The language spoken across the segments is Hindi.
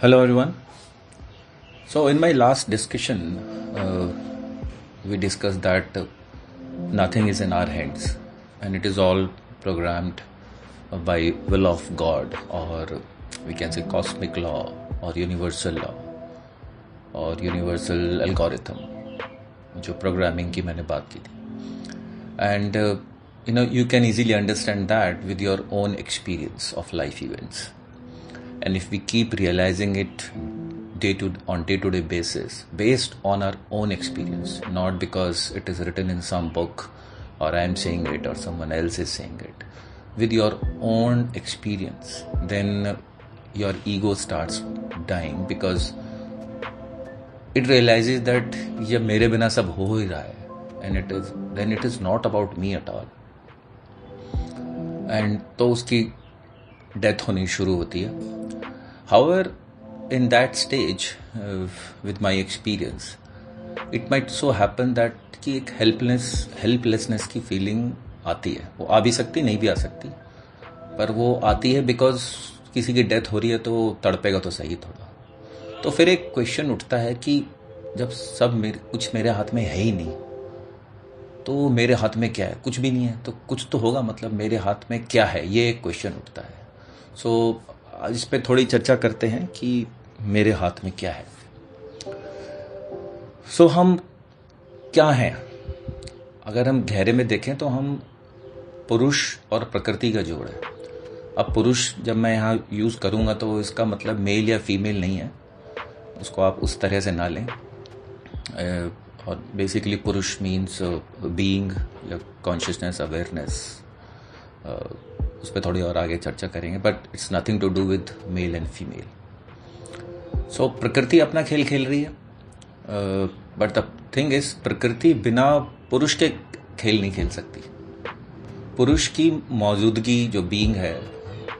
Hello everyone. So in my last discussion, we discussed that nothing is in our hands and it is all programmed by will of God, or we can say cosmic law or universal law or universal algorithm, जो प्रोग्रामिंग की मैंने बात की थी. And you can easily understand that with your own experience of life events. And if we keep realizing it on day-to-day basis based on our own experience, not because it is written in some book or I am saying it or someone else is saying it, with your own experience, then your ego starts dying because it realizes that ये मेरे बिना सब हो ही रहा है, and it is not about me at all. And तो उसकी डेथ होनी शुरू होती है. However, in that stage, with my experience, it might so happen that कि एक helplessness की feeling आती है. वो आ भी सकती, नहीं भी आ सकती, पर वो आती है because किसी की डेथ हो रही है तो तड़पेगा तो सही थोड़ा. तो फिर एक क्वेश्चन उठता है कि जब सब कुछ मेरे हाथ में है ही नहीं, तो मेरे हाथ में क्या है? कुछ भी नहीं है, तो कुछ तो होगा, मतलब मेरे हाथ में क्या है, ये एक क्वेश्चन उठता है. सो आज इस पे थोड़ी चर्चा करते हैं कि मेरे हाथ में क्या है. सो हम क्या हैं? अगर हम गहरे में देखें तो हम पुरुष और प्रकृति का जोड़ है. अब पुरुष जब मैं यहाँ यूज़ करूँगा तो इसका मतलब मेल या फीमेल नहीं है, उसको आप उस तरह से ना लें. और बेसिकली पुरुष मीन्स बीइंग या कॉन्शियसनेस, अवेयरनेस. उस पर थोड़ी और आगे चर्चा करेंगे, but it's nothing to do with male and female. So प्रकृति अपना खेल खेल रही है, बट द थिंग इज प्रकृति बिना पुरुष के खेल नहीं खेल सकती. पुरुष की मौजूदगी, जो बीइंग है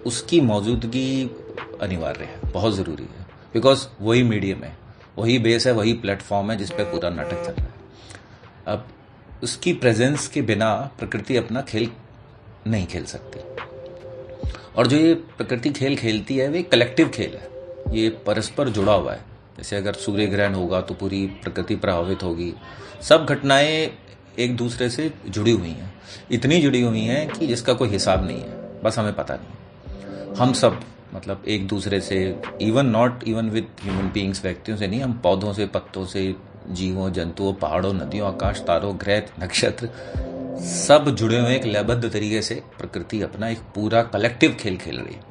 उसकी मौजूदगी अनिवार्य है, बहुत ज़रूरी है, बिकॉज वही मीडियम है, वही बेस है, वही प्लेटफॉर्म है जिस पर पूरा नाटक चल रहा है. अब उसकी प्रेजेंस के बिना प्रकृति अपना खेल नहीं खेल सकती. और जो ये प्रकृति खेल खेलती है वे कलेक्टिव खेल है, ये परस्पर जुड़ा हुआ है. जैसे अगर सूर्य ग्रहण होगा तो पूरी प्रकृति प्रभावित होगी. सब घटनाएं एक दूसरे से जुड़ी हुई हैं, इतनी जुड़ी हुई हैं कि जिसका कोई हिसाब नहीं है, बस हमें पता नहीं. हम सब मतलब एक दूसरे से, not even with human beings, व्यक्तियों से नहीं, हम पौधों से, पत्तों से, जीवों, जंतुओं, पहाड़ों, नदियों, आकाश, तारों, ग्रह, नक्षत्र, सब जुड़े हुए एक लयबद्ध तरीके से प्रकृति अपना एक पूरा कलेक्टिव खेल खेल रही है.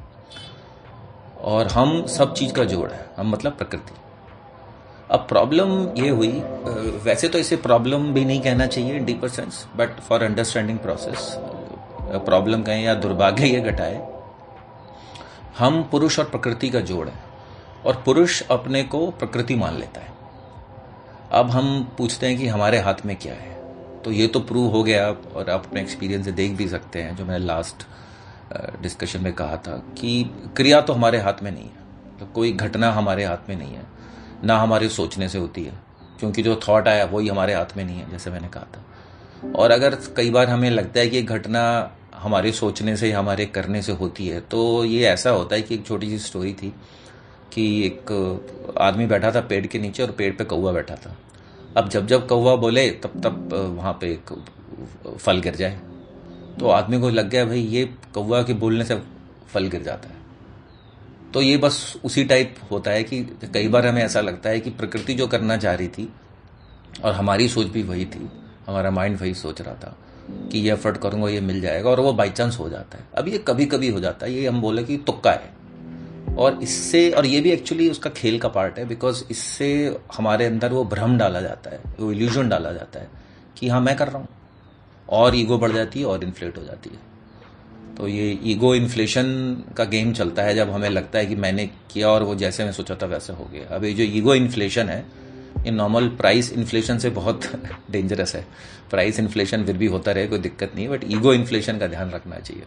और हम सब चीज का जोड़ है, हम मतलब प्रकृति. अब प्रॉब्लम ये हुई, वैसे तो इसे प्रॉब्लम भी नहीं कहना चाहिए इन deeper sense, but for understanding process problem कहें या दुर्भाग्य ये घटाए, हम पुरुष और प्रकृति का जोड़ है और पुरुष अपने को प्रकृति मान लेता है. अब हम पूछते हैं कि हमारे हाथ में क्या है, तो ये तो प्रूव हो गया और आप अपने एक्सपीरियंस से देख भी सकते हैं, जो मैंने लास्ट डिस्कशन में कहा था कि क्रिया तो हमारे हाथ में नहीं है. तो कोई घटना हमारे हाथ में नहीं है, ना हमारे सोचने से होती है, क्योंकि जो थॉट आया वही हमारे हाथ में नहीं है, जैसे मैंने कहा था. और अगर कई बार हमें लगता है कि एक घटना हमारे सोचने से, हमारे करने से होती है, तो ये ऐसा होता है कि एक छोटी सी स्टोरी थी कि एक आदमी बैठा था पेड़ के नीचे और पेड़ पे कौवा बैठा था. अब जब कौवा बोले तब वहाँ पे एक फल गिर जाए, तो आदमी को लग गया भाई ये कौवा के बोलने से फल गिर जाता है. तो ये बस उसी टाइप होता है कि कई बार हमें ऐसा लगता है कि प्रकृति जो करना चाह रही थी और हमारी सोच भी वही थी, हमारा माइंड वही सोच रहा था कि ये एफर्ट करूँगा ये मिल जाएगा, और वो बाई चांस हो जाता है. अब ये कभी कभी हो जाता है, ये हम बोले कि तुक्का है. और इससे, और ये भी एक्चुअली उसका खेल का पार्ट है, बिकॉज इससे हमारे अंदर वो भ्रम डाला जाता है, वो इल्यूजन डाला जाता है कि हाँ मैं कर रहा हूँ, और ईगो बढ़ जाती है और इन्फ्लेट हो जाती है. तो ये ईगो इन्फ्लेशन का गेम चलता है जब हमें लगता है कि मैंने किया और वो जैसे मैं सोचा था वैसे हो गया. अब ये जो ईगो इन्फ्लेशन है, ये नॉर्मल प्राइस इन्फ्लेशन से बहुत डेंजरस है. प्राइस इन्फ्लेशन फिर भी होता रहे, कोई दिक्कत नहीं, बट ईगो इन्फ्लेशन का ध्यान रखना चाहिए.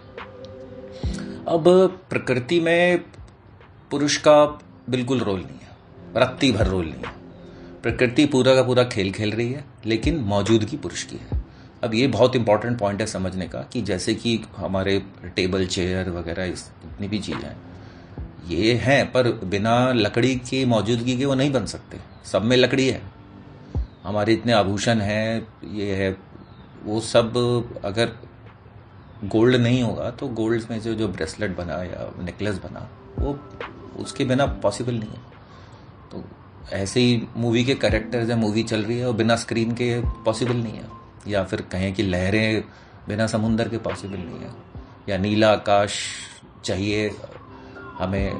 अब प्रकृति में पुरुष का बिल्कुल रोल नहीं है, रत्ती भर रोल नहीं है. प्रकृति पूरा का पूरा खेल खेल रही है, लेकिन मौजूदगी पुरुष की है. अब ये बहुत इंपॉर्टेंट पॉइंट है समझने का कि जैसे कि हमारे टेबल, चेयर वगैरह जितनी भी चीज़ें हैं, ये हैं, पर बिना लकड़ी की मौजूदगी के वो नहीं बन सकते। सब में लकड़ी है, हमारे इतने आभूषण हैं, ये है वो सब। अगर गोल्ड नहीं होगा तो गोल्ड में से जो ब्रेसलेट बना या नेकलेस बना, वो उसके बिना पॉसिबल नहीं है। तो ऐसे ही मूवी के कैरेक्टर्स हैं, मूवी चल रही है और बिना स्क्रीन के पॉसिबल नहीं है। या फिर कहें कि लहरें बिना समुंदर के पॉसिबल नहीं है, या नीला आकाश चाहिए हमें,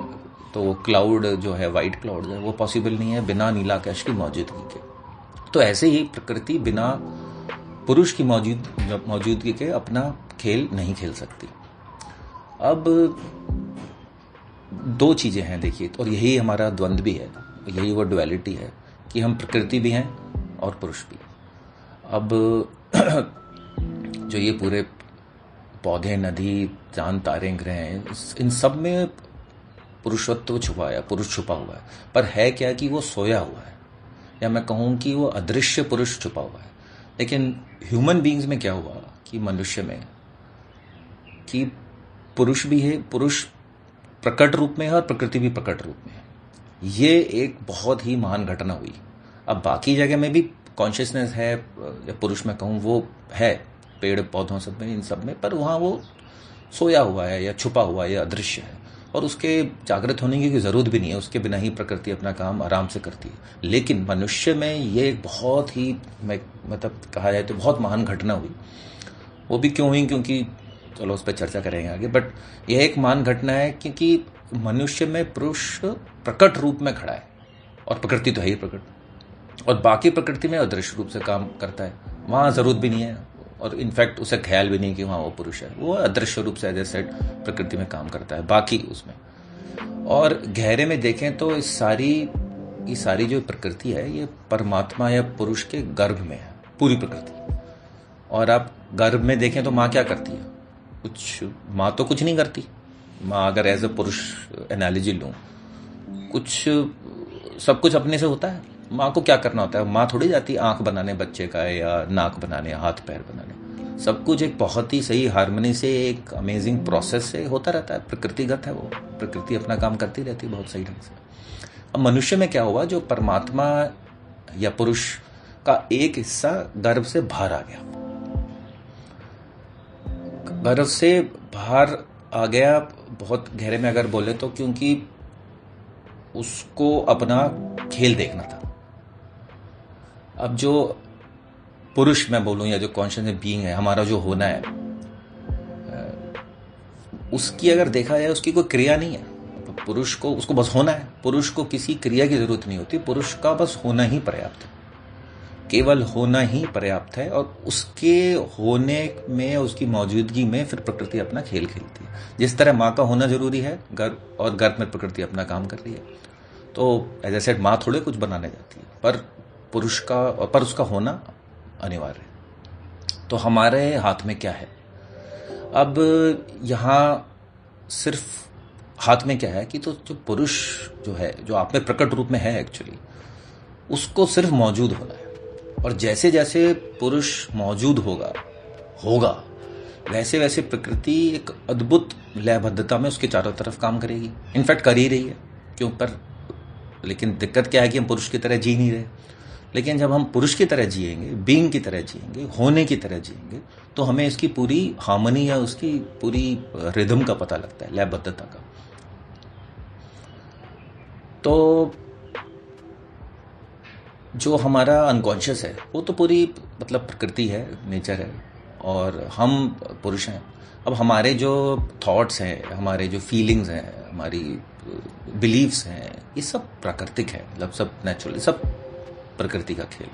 तो वो क्लाउड जो है, वाइट क्लाउड है, वो पॉसिबल नहीं है बिना नीला आकाश की मौजूदगी के। तो ऐसे ही प्रकृति बिना पुरुष की मौजूदगी के अपना खेल नहीं खेल सकती। अब दो चीज़ें हैं देखिए, और यही हमारा द्वंद्व भी है, यही वो डुअलिटी है कि हम प्रकृति भी हैं और पुरुष भी। अब जो ये पूरे पौधे, नदी, चांद, तारे, ग्रह हैं, इन सब में पुरुषत्व छुपा है, पुरुष छुपा हुआ है। पर है क्या कि वो सोया हुआ है, या मैं कहूँ कि वो अदृश्य पुरुष छुपा हुआ है। लेकिन ह्यूमन बीइंग्स में क्या हुआ कि मनुष्य में कि पुरुष भी है, पुरुष प्रकट रूप में है और प्रकृति भी प्रकट रूप में है। ये एक बहुत ही महान घटना हुई। अब बाकी जगह में भी कॉन्शियसनेस है, या पुरुष में कहूँ वो है, पेड़ पौधों सब में, इन सब में, पर वहाँ वो सोया हुआ है या छुपा हुआ है या अदृश्य है, और उसके जागृत होने की ज़रूरत भी नहीं है, उसके बिना ही प्रकृति अपना काम आराम से करती है। लेकिन मनुष्य में ये एक बहुत ही, मतलब कहा जाए तो बहुत महान घटना हुई। वो भी क्यों हुई, क्योंकि चलो उस पर चर्चा करेंगे आगे, बट यह एक महान घटना है क्योंकि मनुष्य में पुरुष प्रकट रूप में खड़ा है, और प्रकृति तो है ही प्रकट, और बाकी प्रकृति में अदृश्य रूप से काम करता है। वहाँ ज़रूरत भी नहीं है, और इनफैक्ट उसे ख्याल भी नहीं कि वहाँ वो पुरुष है, वो अदृश्य रूप से एज ए सेट प्रकृति में काम करता है, बाकी उसमें। और गहरे में देखें तो ये सारी जो प्रकृति है, ये परमात्मा या पुरुष के गर्भ में है, पूरी प्रकृति। और आप गर्भ में देखें तो माँ क्या करती है? माँ तो कुछ नहीं करती। माँ, अगर एज ए पुरुष एनालॉजी लूँ, सब कुछ अपने से होता है। माँ को क्या करना होता है? माँ थोड़ी जाती आंख बनाने बच्चे का, या नाक बनाने, हाथ पैर बनाने। सब कुछ एक बहुत ही सही हार्मनी से, एक अमेजिंग प्रोसेस से होता रहता है। प्रकृतिगत है वो, प्रकृति अपना काम करती रहती है बहुत सही ढंग से। अब मनुष्य में क्या हुआ, जो परमात्मा या पुरुष का एक हिस्सा गर्भ से बाहर आ गया, गर्भ से बाहर आ गया बहुत गहरे में अगर बोले तो, क्योंकि उसको अपना खेल देखना था। अब जो पुरुष मैं बोलूं, या जो कॉन्शियस बीइंग है, हमारा जो होना है, उसकी अगर देखा जाए, उसकी कोई क्रिया नहीं है। पुरुष को, उसको बस होना है। पुरुष को किसी क्रिया की जरूरत नहीं होती, पुरुष का बस होना ही पर्याप्त है, केवल होना ही पर्याप्त है। और उसके होने में, उसकी मौजूदगी में फिर प्रकृति अपना खेल खेलती है। जिस तरह माँ का होना जरूरी है गर्भ, और गर्भ में प्रकृति अपना काम कर रही है। तो एज ए सेड, माँ थोड़े कुछ बनाने जाती है, पर उसका होना अनिवार्य है। तो हमारे हाथ में क्या है? अब यहाँ सिर्फ हाथ में क्या है कि तो जो पुरुष जो है, जो आप में प्रकट रूप में है एक्चुअली, उसको सिर्फ मौजूद होना है। और जैसे जैसे पुरुष मौजूद होगा वैसे वैसे प्रकृति एक अद्भुत लयबद्धता में उसके चारों तरफ काम करेगी। इनफैक्ट कर ही रही है, क्यों? पर लेकिन दिक्कत क्या है कि हम पुरुष की तरह जी नहीं रहे। लेकिन जब हम पुरुष की तरह जिएंगे, बीइंग की तरह जिएंगे, होने की तरह जिएंगे, तो हमें इसकी पूरी हार्मनी या उसकी पूरी रिदम का पता लगता है, लयबद्धता का। तो जो हमारा अनकॉन्शियस है, वो तो पूरी मतलब प्रकृति है, नेचर है, और हम पुरुष हैं। अब हमारे जो थॉट्स हैं, हमारे जो फीलिंग्स हैं, हमारी बिलीव्स हैं, ये सब प्राकृतिक है, मतलब सब नेचुरल, सब प्रकृति का खेल।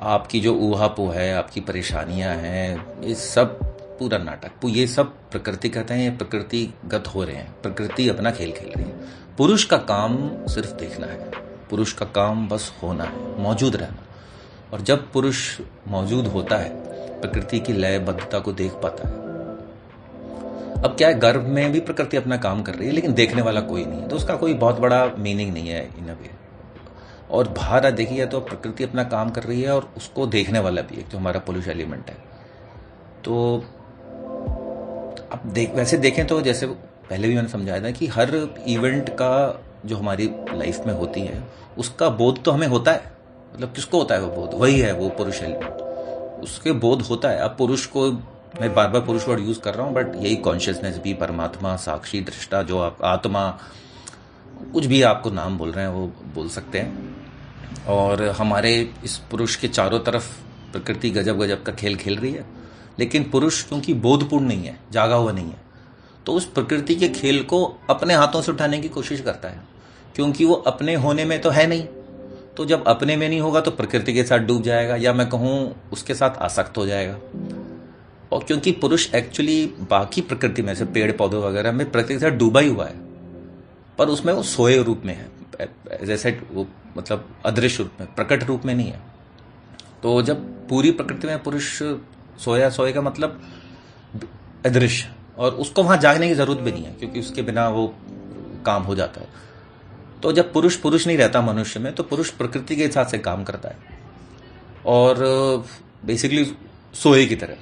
आपकी जो ऊहापोह है, आपकी परेशानियां हैं, ये सब पूरा नाटक, ये सब प्रकृति कहते हैं, ये प्रकृतिगत हो रहे हैं, प्रकृति अपना खेल खेल रही है। पुरुष का काम सिर्फ देखना है, पुरुष का काम बस होना है, मौजूद रहना। और जब पुरुष मौजूद होता है, प्रकृति की लयबद्धता को देख पाता है। अब क्या है, गर्भ में भी प्रकृति अपना काम कर रही है, लेकिन देखने वाला कोई नहीं है, तो उसका कोई बहुत बड़ा मीनिंग नहीं है इन अ वे। और बाहर देखिए तो प्रकृति अपना काम कर रही है, और उसको देखने वाला भी है, जो हमारा पुरुष एलिमेंट है। तो अब वैसे देखें तो, जैसे पहले भी मैंने समझाया था कि हर इवेंट का जो हमारी लाइफ में होती है उसका बोध तो हमें होता है। मतलब किसको होता है वो बोध? वही है वो पुरुष एलिमेंट, उसके बोध होता है। अब पुरुष को मैं बार बार पुरुष वर्ड यूज कर रहा हूँ, बट यही कॉन्शियसनेस भी, परमात्मा, साक्षी, दृष्टा, जो आप आत्मा, कुछ भी आपको नाम बोल रहे हैं वो बोल सकते हैं। और हमारे इस पुरुष के चारों तरफ प्रकृति गजब गजब का खेल खेल रही है, लेकिन पुरुष क्योंकि बोधपूर्ण नहीं है, जागा हुआ नहीं है, तो उस प्रकृति के खेल को अपने हाथों से उठाने की कोशिश करता है, क्योंकि वो अपने होने में तो है नहीं। तो जब अपने में नहीं होगा तो प्रकृति के साथ डूब जाएगा, या मैं कहूँ उसके साथ आसक्त हो जाएगा। और क्योंकि पुरुष एक्चुअली बाकी प्रकृति में से पेड़ पौधों वगैरह में प्रकृति के साथ डूबा ही हुआ है, पर उसमें वो सोए रूप में है, जैसे वो मतलब अदृश्य रूप में, प्रकट रूप में नहीं है। तो जब पूरी प्रकृति में पुरुष सोया, सोए का मतलब अदृश्य, और उसको वहां जागने की जरूरत भी नहीं है, क्योंकि उसके बिना वो काम हो जाता है। तो जब पुरुष पुरुष नहीं रहता मनुष्य में, तो पुरुष प्रकृति के हिसाब से काम करता है, और बेसिकली सोए की तरह।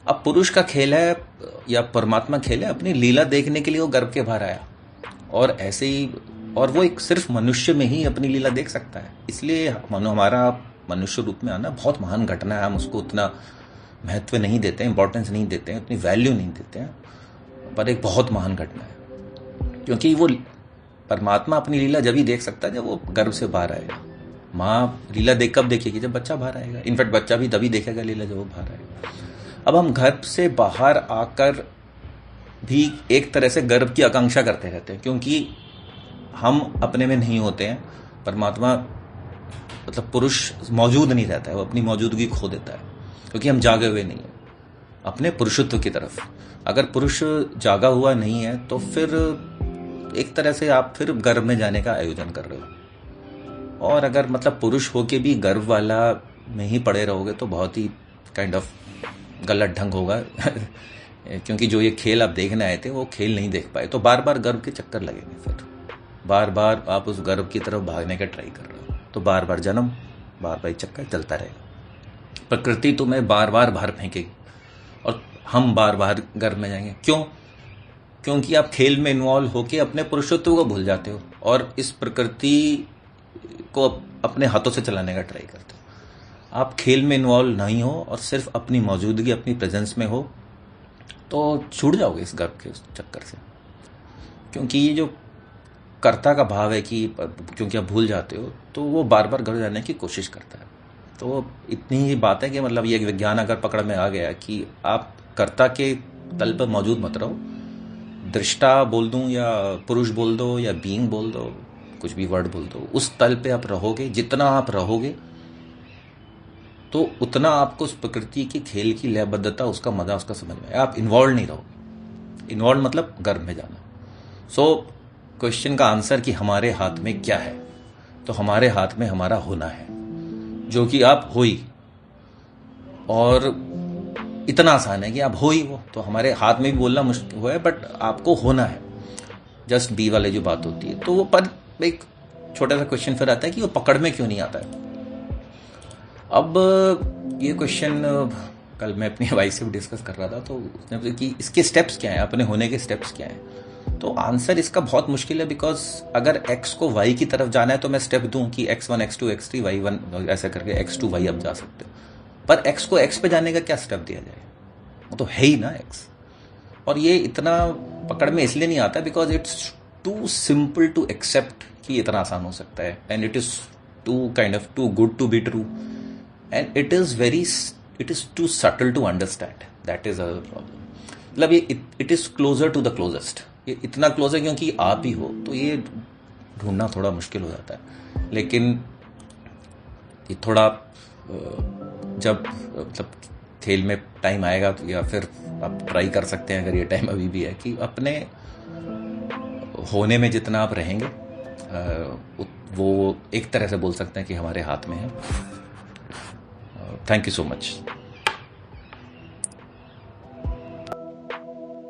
अब पुरुष का खेल है या परमात्मा खेल है, अपनी लीला देखने के लिए वो गर्भ के बाहर आया, और ऐसे ही, और वो एक सिर्फ मनुष्य में ही अपनी लीला देख सकता है। इसलिए हमारा मनुष्य रूप में आना बहुत महान घटना है। हम उसको उतना महत्व नहीं देते हैं, इंपॉर्टेंस नहीं देते हैं, उतनी वैल्यू नहीं देते हैं, पर एक बहुत महान घटना है। क्योंकि वो परमात्मा अपनी लीला जब ही देख सकता है जब वो गर्भ से बाहर आएगा। माँ लीला देख कब देखेगी? जब बच्चा बाहर आएगा। इनफैक्ट बच्चा भी तभी देखेगा लीला जब वो बाहर आएगा। अब हम गर्भ से बाहर आकर भी एक तरह से गर्भ की आकांक्षा करते रहते हैं, क्योंकि हम अपने में नहीं होते हैं। परमात्मा मतलब पुरुष मौजूद नहीं रहता है, वो अपनी मौजूदगी खो देता है, क्योंकि हम जागे हुए नहीं हैं अपने पुरुषत्व की तरफ। अगर पुरुष जागा हुआ नहीं है तो फिर एक तरह से आप फिर गर्भ में जाने का आयोजन कर रहे हो। और अगर मतलब पुरुष होके भी गर्भ वाला में ही पड़े रहोगे तो बहुत ही काइंड ऑफ गलत ढंग होगा क्योंकि जो ये खेल आप देखने आए थे वो खेल नहीं देख पाए, तो बार बार गर्भ के चक्कर लगेंगे। फिर बार बार आप उस गर्भ की तरफ भागने का ट्राई कर रहे हो, तो बार बार जन्म, बार बार चक्कर चलता रहेगा। प्रकृति तुम्हें बार बार बाहर फेंकेगी और हम बार बार गर्भ में जाएंगे। क्यों? क्योंकि आप खेल में इन्वॉल्व होके अपने पुरुषत्व को भूल जाते हो और इस प्रकृति को अपने हाथों से चलाने का ट्राई करते हो। आप खेल में इन्वॉल्व नहीं हो और सिर्फ अपनी मौजूदगी, अपनी प्रेजेंस में हो, तो छूट जाओगे इस गर्भ के चक्कर से। क्योंकि ये जो कर्ता का भाव है कि क्योंकि आप भूल जाते हो, तो वो बार बार घर जाने की कोशिश करता है। तो इतनी ही बात है कि मतलब ये विज्ञान अगर पकड़ में आ गया कि आप कर्ता के तल पर मौजूद मत रहो, दृष्टा बोल दूं या पुरुष बोल दो या बीइंग बोल दो, कुछ भी वर्ड बोल दो, उस तल पे आप रहोगे। जितना आप रहोगे तो उतना आपको उस प्रकृति की खेल की लयबद्धता, उसका मजा, उसका समझ में। आप इन्वॉल्व नहीं रहोगे। इन्वॉल्व मतलब गर्भ में जाना। सो क्वेश्चन का आंसर कि हमारे हाथ में क्या है, तो हमारे हाथ में हमारा होना है, जो कि आप हो ही, और इतना आसान है कि आप हो ही वो। तो हमारे हाथ में भी बोलना मुश्किल हुआ है, बट आपको होना है। जस्ट बी वाले जो बात होती है, तो वो पर एक छोटा सा क्वेश्चन फिर आता है कि वो पकड़ में क्यों नहीं आता है। अब ये क्वेश्चन कल मैं अपनी वाइफ से भी डिस्कस कर रहा था, तो उसने पूछा कि इसके स्टेप्स क्या हैं, अपने होने के स्टेप्स क्या हैं। तो आंसर इसका बहुत मुश्किल है, बिकॉज अगर x को y की तरफ जाना है तो मैं स्टेप दूं कि x1 x2 x3 y1 ऐसा करके x2 y अब जा सकते हो, पर x को x पे जाने का क्या स्टेप दिया जाए? वो तो है ही ना x। और ये इतना पकड़ में इसलिए नहीं आता because it's too simple to accept कि इतना आसान हो सकता है, and it is too kind of too good to be true, and it is too subtle to understand. That is our problem. मतलब ये it is closer to the closest. ये इतना क्लोज है क्योंकि आप ही हो, तो ये ढूंढना थोड़ा मुश्किल हो जाता है। लेकिन ये थोड़ा जब मतलब खेल में टाइम आएगा तो, या फिर आप ट्राई कर सकते हैं अगर ये टाइम अभी भी है, कि अपने होने में जितना आप रहेंगे वो एक तरह से बोल सकते हैं कि हमारे हाथ में है। Thank you so much.